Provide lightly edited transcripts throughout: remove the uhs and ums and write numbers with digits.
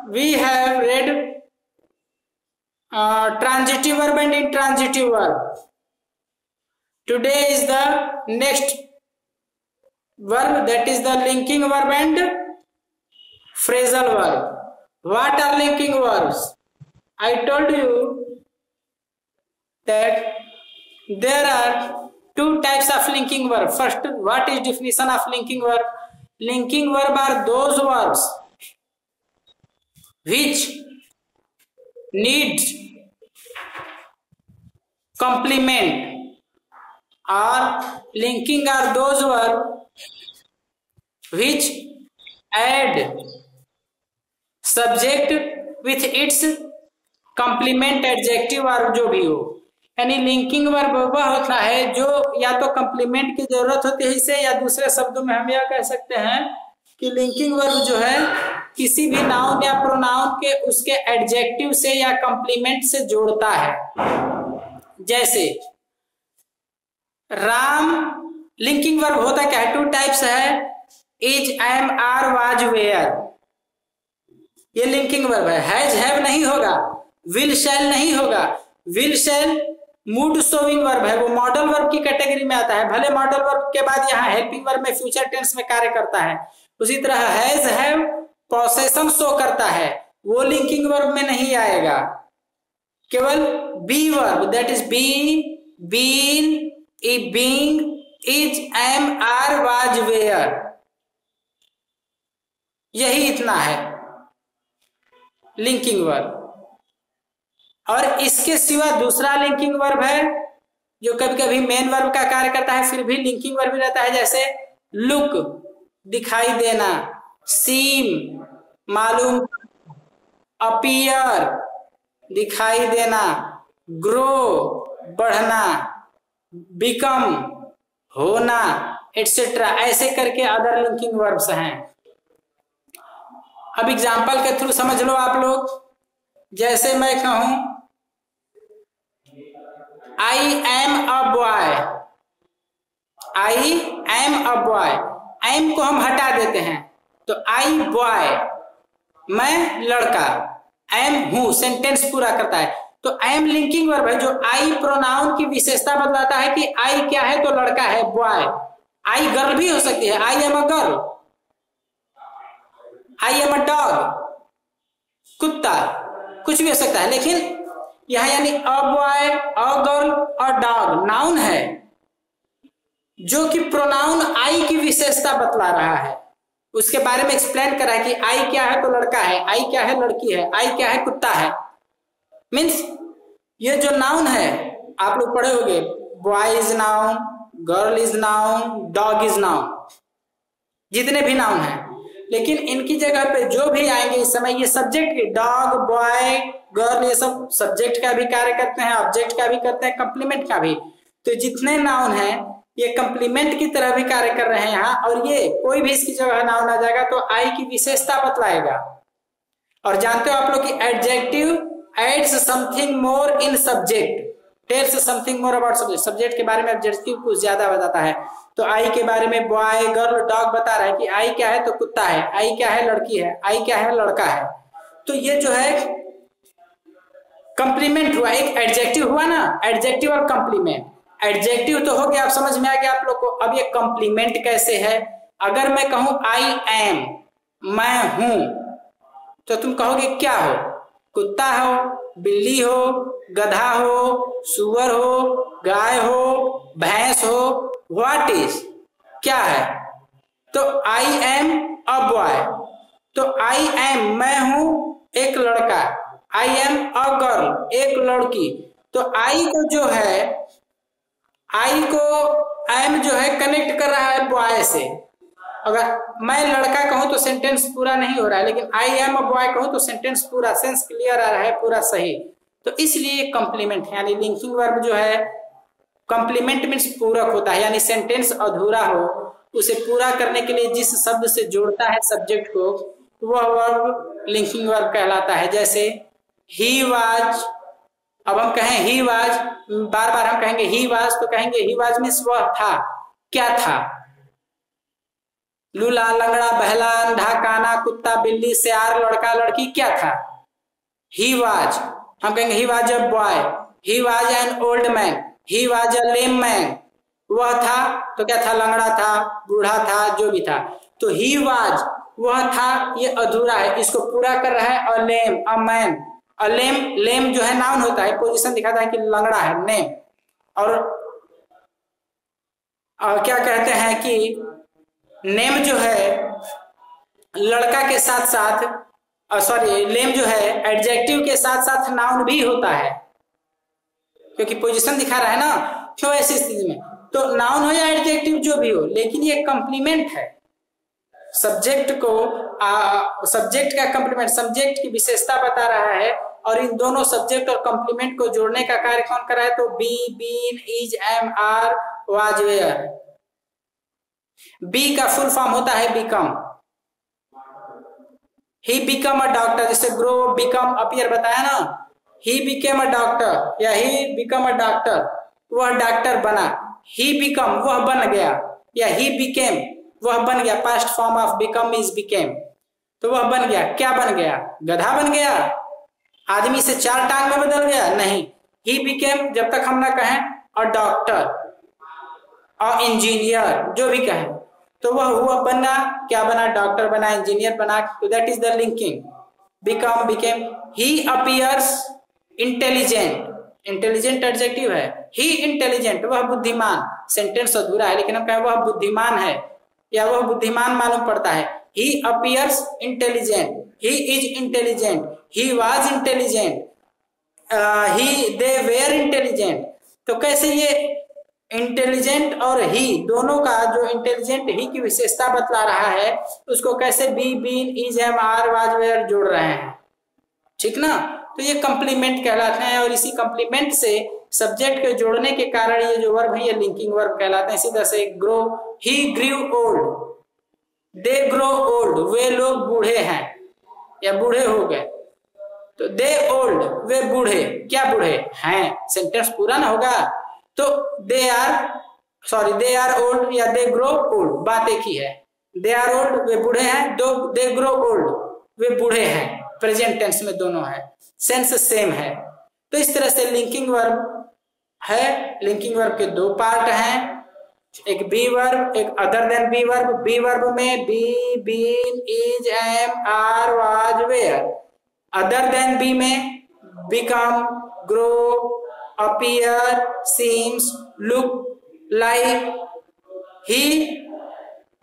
we have read transitive verb and intransitive verb. Today is the next verb, that is the linking verb and phrasal verb. What are linking verbs? I told you that there are two types of linking verb. First, what is definition of linking verb? Linking verb are those verbs which need complement, or linking are those verbs which add subject with its complement adjective और जो भी हो। यानी linking verb वह होता है जो या तो कंप्लीमेंट की जरूरत होती है इसे, या दूसरे शब्दों में हम यह कह सकते हैं कि लिंकिंग वर्ब जो है किसी भी नाउन या प्रोनाउन के उसके एडजेक्टिव से या कंप्लीमेंट से जोड़ता है। जैसे राम, लिंकिंग वर्ब होता क्या है? टू टाइप्स है, is, am, are, was, were. ये लिंकिंग वर्ब है। हैज, हैव नहीं होगा, विल, शैल नहीं होगा। Will, shall mood showing verb है, वो मॉडल वर्ब की कैटेगरी में आता है। भले मॉडल वर्ब के बाद यहाँ हेल्पिंग वर्ब में फ्यूचर टेंस में कार्य करता है। उसी तरह हैज, हैव पोसेशन शो करता है, वो लिंकिंग वर्ब में नहीं आएगा। केवल be verb, that is be, been, being, is, am, are, was, were, यही इतना है लिंकिंग वर्ब। और इसके सिवा दूसरा लिंकिंग वर्ब है जो कभी कभी मेन वर्ब का कार्य करता है, फिर भी लिंकिंग वर्ब भी रहता है। जैसे लुक, दिखाई देना, सीम, मालूम, अपीयर, दिखाई देना, ग्रो, बढ़ना, बिकम, होना, एटसेट्रा, ऐसे करके अदर लिंकिंग वर्ब्स हैं। अब एग्जाम्पल के थ्रू समझ लो आप लोग। जैसे मैं कहूं I am a boy, I am a boy, am को हम हटा देते हैं तो आई बॉय, मैं लड़का, एम हूं, सेंटेंस पूरा करता है। तो एम लिंकिंग वर्ब है जो आई प्रोनाउन की विशेषता बतलाता है कि आई क्या है, तो लड़का है, बॉय। आई गर्ल भी हो सकती है, आई am a girl, I am a dog, कुत्ता, कुछ भी हो सकता है। लेकिन यह यानी अ बॉय, अ गर्ल और डॉग नाउन है जो कि प्रोनाउन आई की विशेषता बतला रहा है, उसके बारे में एक्सप्लेन कर रहा है कि आई क्या है, तो लड़का है, आई क्या है, लड़की है, आई क्या है, कुत्ता है। मीन्स ये जो नाउन है आप लोग पढ़े होंगे, boy is noun, girl is noun, dog is noun, जितने भी नाउन हैं। लेकिन इनकी जगह पे जो भी आएंगे इस समय ये सब्जेक्ट, डॉग, बॉय, गर्ल, ये सब सब्जेक्ट का भी कार्य करते हैं, ऑब्जेक्ट का भी करते हैं, कंप्लीमेंट का भी। तो जितने नाउन हैं ये कंप्लीमेंट की तरह भी कार्य कर रहे हैं यहाँ, और ये कोई भी इसकी जगह नाउन आ जाएगा तो आई की विशेषता बतलाएगा। और जानते हो आप लोग कि adjective adds something more in subject, tells something more about subject, subject के बारे में एडजेक्टिव कुछ ज्यादा बताता है। तो आई के बारे में बॉय, गर्ल, डॉग बता रहा है कि आई क्या है, तो कुत्ता है, आई क्या है, लड़की है, आई क्या है, लड़का है। तो ये जो है कंप्लीमेंट हुआ, एक एडजेक्टिव हुआ ना, एडजेक्टिव और कंप्लीमेंट। एडजेक्टिव तो हो गया, आप समझ में आ गया आप लोग को। अब ये कंप्लीमेंट कैसे है? अगर मैं कहूं आई एम, मैं हूं, तो तुम कहोगे क्या हो? कुत्ता हो, बिल्ली हो, गधा हो, सुअर हो, गाय हो, भैंस हो, व्हाट इज, क्या है? तो आई एम अ बॉय, तो आई एम मैं हूं एक लड़का, आई एम अ गर्ल एक लड़की। तो आई को जो है, आई को एम जो है कनेक्ट कर रहा है बॉय से। अगर मैं लड़का कहूं तो सेंटेंस पूरा नहीं हो रहा है, लेकिन आई एम अ बॉय कहूं तो सेंटेंस पूरा, सेंस क्लियर आ रहा है, पूरा सही। तो इसलिए कंप्लीमेंट यानी लिंकिंग वर्ब जो है, कंप्लीमेंट मीन्स पूरक होता है, यानी सेंटेंस अधूरा हो उसे पूरा करने के लिए जिस शब्द से जोड़ता है सब्जेक्ट को, वह वर्ब लिंकिंग वर्ब कहलाता है। जैसे ही वाज, अब हम कहें ही वाज, बार बार हम कहेंगे ही वाज, तो कहेंगे ही वाज मीन्स वह था, क्या था। लूला, लंगड़ा, बहला, अंधा, काना, कुत्ता, बिल्ली, सियार, लड़का, लड़की क्या था? ही वाज, हम कहेंगे he was a boy, he was an old man, he was a lame man. वह था तो क्या था? लंगड़ा था, बूढ़ा था, जो भी था। तो ही वाज वह था, ये अधूरा है, इसको पूरा कर रहा है अ लेम, अ मैन। अ लेम, लेम जो है नाउन होता है, पोजीशन दिखाता है कि लंगड़ा है, नेम। और क्या कहते हैं कि नेम जो है लड़का के साथ साथ, सॉरी लेम जो है एडजेक्टिव के साथ साथ नाउन भी होता है, क्योंकि पोजीशन दिखा रहा है ना। क्यों ऐसी स्थिति में? तो नाउन हो या एडजेक्टिव जो भी हो, लेकिन ये कंप्लीमेंट है सब्जेक्ट को, सब्जेक्ट का कंप्लीमेंट, सब्जेक्ट की विशेषता बता रहा है। और इन दोनों सब्जेक्ट और कंप्लीमेंट को जोड़ने का कार्य कौन कर रहा है? तो be, been, is, am, are, was, were. Be का फुल फॉर्म होता है become. He become a doctor, जैसे ग्रो, बिकम, अपीयर बताया ना। ही बिकेम अ डॉक्टर या ही बिकम अ डॉक्टर, वह डॉक्टर बना। ही बिकम, वह बन गया, या ही बिकेम, वह बन गया। Past form of become is became. तो वह बन गया, क्या बन गया? गधा बन गया? आदमी से 4 टांग में बदल गया? नहीं। ही बिकेम, जब तक हम ना कहें अ डॉक्टर और इंजीनियर, जो भी कहें, तो वह हुआ बना, क्या बना? डॉक्टर बना, इंजीनियर बना। तो that is the linking, become, became. He appears intelligent, intelligent adjective है। ही इंटेलिजेंट, वह बुद्धिमान। सेंटेंस अधूरा है, लेकिन हम कहें वह बुद्धिमान है या वह बुद्धिमान मालूम पड़ता है। He appears intelligent, he is intelligent, he was intelligent, he they were intelligent. तो कैसे ये इंटेलिजेंट और ही दोनों का जो इंटेलिजेंट ही की विशेषता बतला रहा है, उसको कैसे be, been, is, am, are, was, were जोड़ रहे हैं, ठीक ना। तो ये कंप्लीमेंट कहलाते हैं, और इसी कंप्लीमेंट से सब्जेक्ट के जोड़ने के कारण ये जो वर्ब है ये लिंकिंग वर्ब कहलाते हैं। इसी तरह से grow, he grieve old, they grow old, वे लोग बूढ़े हैं या बूढ़े हो गए। तो दे ओल्ड, वे बूढ़े, क्या बूढ़े हैं? सेंटेंस पूरा ना होगा। तो दे आर ओल्ड या दे ग्रो ओल्ड, बात एक ही है। दे आर ओल्ड, वे बूढ़े हैं। दे ग्रो ओल्ड, वे बूढ़े हैं। प्रेजेंट टेंस में दोनों है, सेंस सेम है। तो इस तरह से लिंकिंग वर्ब है। लिंकिंग वर्ब के 2 पार्ट हैं, एक बी वर्ब, एक other than be verb. Be verb में be, been, is, am, are, was, were. Other than be में become, grow, appear, seems, look, like. He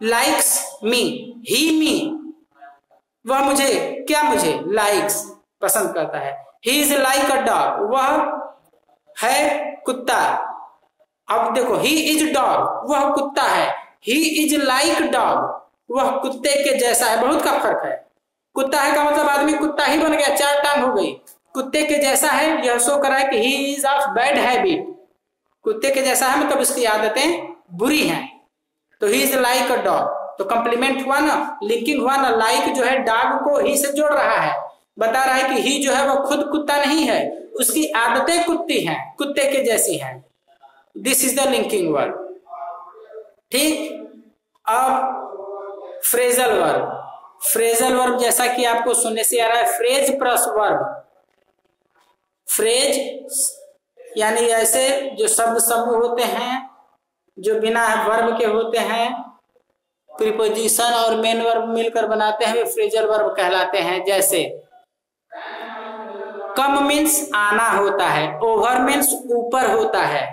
likes me, he me, वह मुझे, क्या मुझे? लाइक्स, पसंद करता है। He is like a dog, वह है कुत्ता। अब देखो, ही इज डॉग, वह कुत्ता है। ही इज लाइक डॉग, वह कुत्ते के जैसा है। बहुत का फर्क है। कुत्ता है का मतलब आदमी कुत्ता ही बन गया, 4 टांग हो गई। कुत्ते के जैसा है, यह शो कर रहा है कि he is of bad habit. कुत्ते के जैसा है मतलब उसकी आदतें बुरी हैं। तो ही इज लाइक अ डॉग, तो कंप्लीमेंट हुआ ना, लिंकिंग हुआ ना। लाइक जो है डॉग को ही से जोड़ रहा है, बता रहा है कि ही जो है वह खुद कुत्ता नहीं है, उसकी आदतें कुत्ती हैं, कुत्ते के जैसी हैं। This is the linking verb, ठीक। अब फ्रेजल वर्ब। फ्रेजल वर्ब जैसा कि आपको सुनने से आ रहा है, फ्रेज प्लस वर्ब। फ्रेज यानी ऐसे जो शब्द समूह होते हैं जो बिना वर्ब के होते हैं, प्रीपोजिशन और मेन वर्ब मिलकर बनाते हैं, वे फ्रेजल वर्ब कहलाते हैं। जैसे कम मीन्स आना होता है, ओवर मीन्स ऊपर होता है।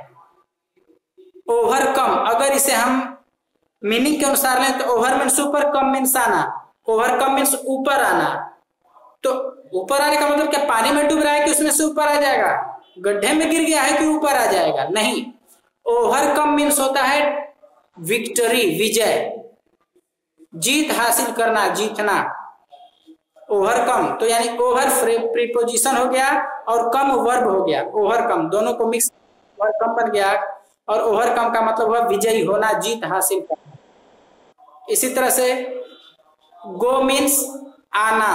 ओवर कम, अगर इसे हम मीनिंग के अनुसार लें तो ओवर मीन्स ऊपर, कम मीन्स आना। ओवर कम मीन्स ऊपर आना। तो ऊपर आने का मतलब क्या? पानी में डूब रहा है कि उसमें से ऊपर आ जाएगा? गड्ढे में गिर गया है कि ऊपर आ जाएगा? नहीं। ओवर कम मीन्स होता है विक्ट्री, विजय, जीत हासिल करना, जीतना। ओवरकम तो यानी ओवर प्रीपोजिशन हो गया और कम वर्ब हो गया। ओवरकम दोनों को मिक्स ओवरकम बन गया, और ओवरकम का मतलब हुआ विजयी होना, जीत हासिल करना। इसी तरह से गो मीन्स आना,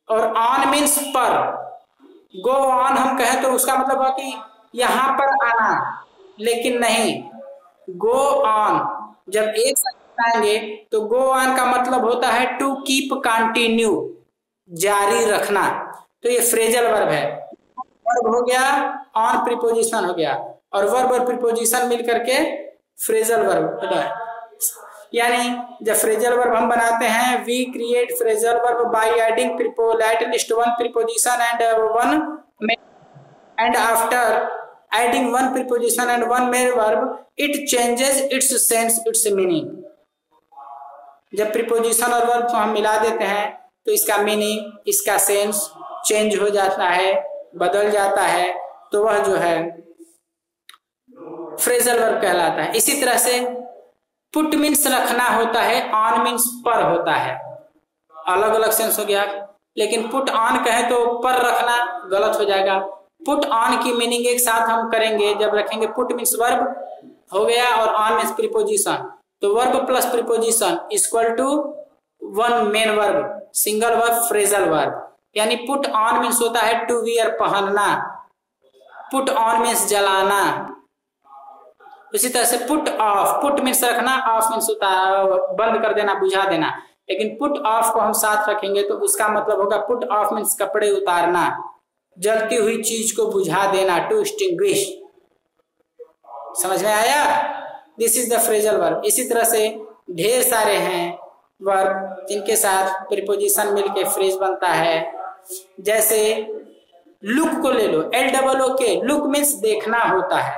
और ऑन मीन्स पर। गो ऑन हम कहें तो उसका मतलब हुआ कि यहां पर आना, लेकिन नहीं, गो ऑन जब एक साथ आएंगे तो गो ऑन का मतलब होता है टू कीप कंटिन्यू, जारी रखना। तो ये फ्रेजल वर्ब है। वर्ब हो गया, ऑन प्रीपोजिशन हो गया, और वर्ब और प्रीपोजिशन मिलकर के फ्रेजल वर्ब होता है। यानी जब फ्रेजल वर्ब हम बनाते हैं, we create phrasal verb by adding at least one preposition and after adding one preposition and one main verb, it changes its sense, its meaning। जब प्रीपोजिशन और वर्ब को हम मिला देते हैं तो इसका मीनिंग, इसका सेंस चेंज हो जाता है, बदल जाता है, तो वह जो है फ्रेजल वर्ब कहलाता है। इसी तरह से पुट मीन्स रखना होता है, ऑन मीन्स पर होता है। अलग अलग सेंस हो गया, लेकिन पुट ऑन कहे तो पर रखना गलत हो जाएगा। पुट ऑन की मीनिंग एक साथ हम करेंगे जब रखेंगे। पुट मीन्स वर्ब हो गया और ऑन मीन्स प्रीपोजिशन, तो verb plus preposition equal to one main verb, single verb, phrasal verb. यानी पुट ऑन मीन्स होता है टू वियर, पहनना। पुट ऑन मीन्स जलाना। उसी तरह से पुट ऑफ, पुट मीन्स रखना, ऑफ मीन्स होता है बंद कर देना, बुझा देना। लेकिन पुट ऑफ को हम साथ रखेंगे तो उसका मतलब होगा पुट ऑफ मीन्स कपड़े उतारना, जलती हुई चीज को बुझा देना, टू एक्सटिंग्विश। समझ में आया? This is the phrasal verb. इसी तरह से ढेर सारे हैं वर्ब जिनके साथ प्रीपोजिशन मिलके फ्रेज बनता है। जैसे लुक को ले लो, LOOK, लुक मीन्स देखना होता है,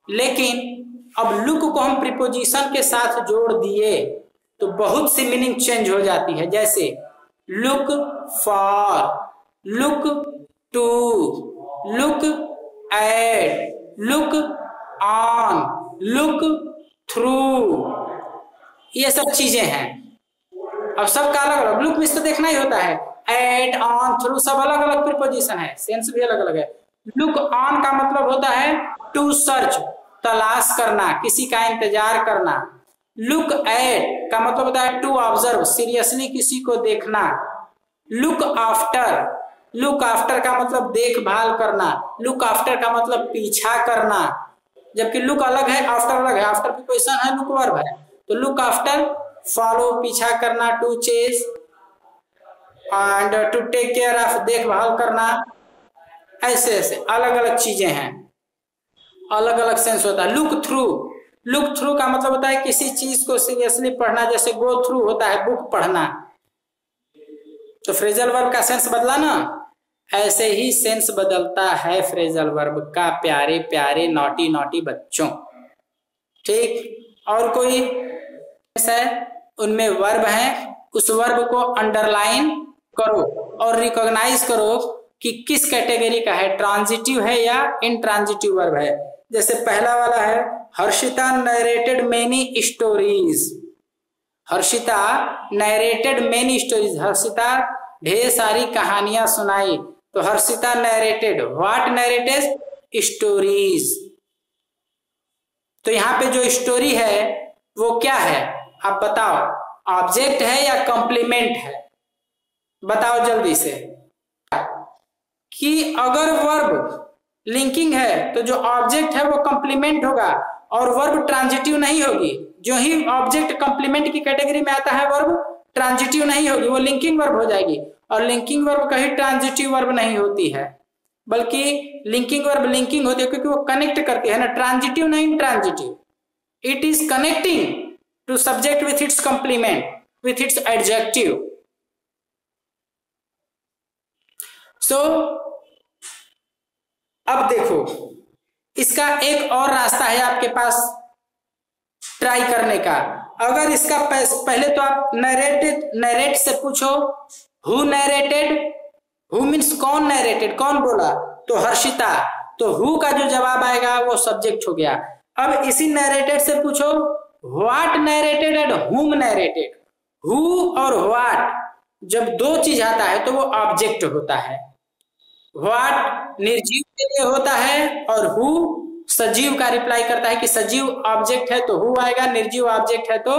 लेकिन अब लुक को हम प्रीपोजिशन के साथ जोड़ दिए तो बहुत सी मीनिंग चेंज हो जाती है। जैसे look for, look to, look at, look on, look through, ये सब चीजें हैं। अब सबका अलग अलग, लुक मीन्स तो देखना ही होता है, एट, ऑन, थ्रू सब अलग अलग प्रीपोजिशन है, सेंस भी अलग अलग है। लुक ऑन का मतलब होता है टू सर्च, तलाश करना, किसी का इंतजार करना। लुक एट का मतलब होता है टू ऑब्जर्व, सीरियसली किसी को देखना। लुक आफ्टर, लुक आफ्टर का मतलब देखभाल करना, लुक आफ्टर का मतलब पीछा करना, जबकि लुक अलग है, आफ्टर अलग है। आफ्टर प्रीपोजिशन है, लुक वर्ब है। तो लुक आफ्टर फॉलो, पीछा करना, to chase, and to take care of, देखभाल करना। ऐसे ऐसे अलग अलग चीजें हैं, अलग अलग सेंस होता है। लुक थ्रू, लुक थ्रू का मतलब होता है किसी चीज को सीरियसली पढ़ना, जैसे गो थ्रू होता है बुक पढ़ना। तो फ्रेजल वर्ब का सेंस बदला ना, ऐसे ही सेंस बदलता है फ्रेजल वर्ब का, प्यारे प्यारे नॉटी नॉटी बच्चों। ठीक, और कोई है उनमें वर्ब है, उस वर्ब को अंडरलाइन करो और रिकॉग्नाइज करो कि किस कैटेगरी का है, ट्रांजिटिव है या इंट्रांजिटिव वर्ब है। जैसे पहला वाला है, Harshita narrated many stories. Harshita narrated many stories, Harshita ढेर सारी कहानियां सुनाई। तो Harshita narrated, what narrated, stories. तो यहाँ पे जो स्टोरी है वो क्या है, आप बताओ, ऑब्जेक्ट है या कॉम्प्लीमेंट है? बताओ जल्दी से। कि अगर वर्ब लिंकिंग है तो जो ऑब्जेक्ट है वो कॉम्प्लीमेंट होगा और वर्ब ट्रांजिटिव नहीं होगी। जो ही ऑब्जेक्ट कॉम्प्लीमेंट की कैटेगरी में आता है वर्ब ट्रांजिटिव नहीं होगी, वो लिंकिंग वर्ब हो जाएगी। और लिंकिंग वर्ब कहीं ट्रांजिटिव वर्ब नहीं होती है, बल्कि लिंकिंग वर्ब लिंकिंग होती है क्योंकि वो कनेक्ट करती है ना, ट्रांजिटिव नहीं transitive. It is connecting to subject with its complement, with its adjective. So अब देखो, इसका एक और रास्ता है आपके पास ट्राई करने का। अगर इसका पहले तो आप नरेट से पूछो, हु नरेटेड, हु मीन्स कौन नरेटेड, कौन बोला, तो हर्षिता। तो हु का जो जवाब आएगा वो सब्जेक्ट हो गया। अब इसी नरेटेड से पूछो, व्हाट नरेटेड एंड हुम नरेटेड। हु और व्हाट जब दो चीज आता है तो वो ऑब्जेक्ट होता है। व्हाट निर्जीव के लिए होता है और हु सजीव का रिप्लाई करता है कि सजीव ऑब्जेक्ट है तो हु आएगा, निर्जीव ऑब्जेक्ट है तो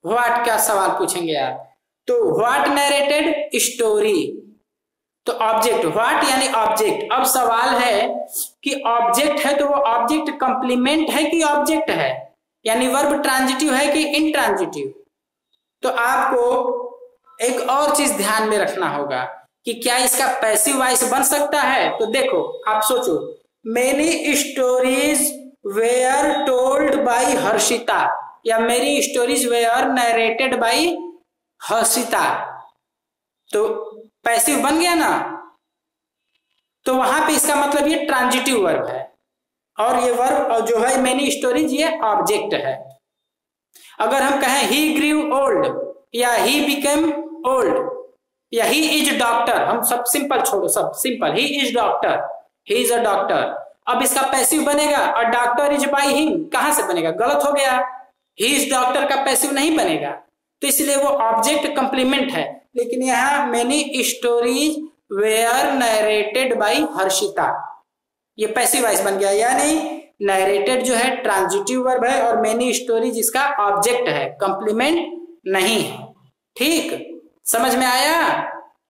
व्हाट का सवाल पूछेंगे आप। तो व्हाट नरेटेड स्टोरी, तो ऑब्जेक्ट, व्हाट यानी ऑब्जेक्ट। अब सवाल है कि ऑब्जेक्ट है तो वो ऑब्जेक्ट कंप्लीमेंट है कि ऑब्जेक्ट है? यानी वर्ब ट्रांजिटिव है कि इंट्रांजिटिव। तो आपको एक और चीज ध्यान में रखना होगा कि क्या इसका पैसिव वॉइस बन सकता है। तो देखो आप सोचो, many stories were told by Harshita या मेरी stories were narrated by Harshita, तो पैसिव बन गया ना। तो वहां पे इसका मतलब ये ट्रांजिटिव वर्ब है और ये वर्ब जो है मेनी स्टोरीज ये ऑब्जेक्ट है। अगर हम कहें ही ग्रीव ओल्ड या ही बिकेम ओल्ड या ही इज डॉक्टर, हम सब सिंपल छोड़ो, सब simple, he is doctor, he is a doctor. अब इसका पैसिव बनेगा और डॉक्टर इज बाय हिम कहां से बनेगा, गलत हो गया। ही इज डॉक्टर का पैसिव नहीं बनेगा, तो इसलिए वो ऑब्जेक्ट कंप्लीमेंट है। लेकिन यहाँ many stories were narrated by Harshita, ये पैसिव वॉइस बन गया, यानी नरेटेड जो है ट्रांजिटिव वर्ब है और मेनी स्टोरीज इसका ऑब्जेक्ट है, कंप्लीमेंट नहीं है। ठीक, समझ में आया।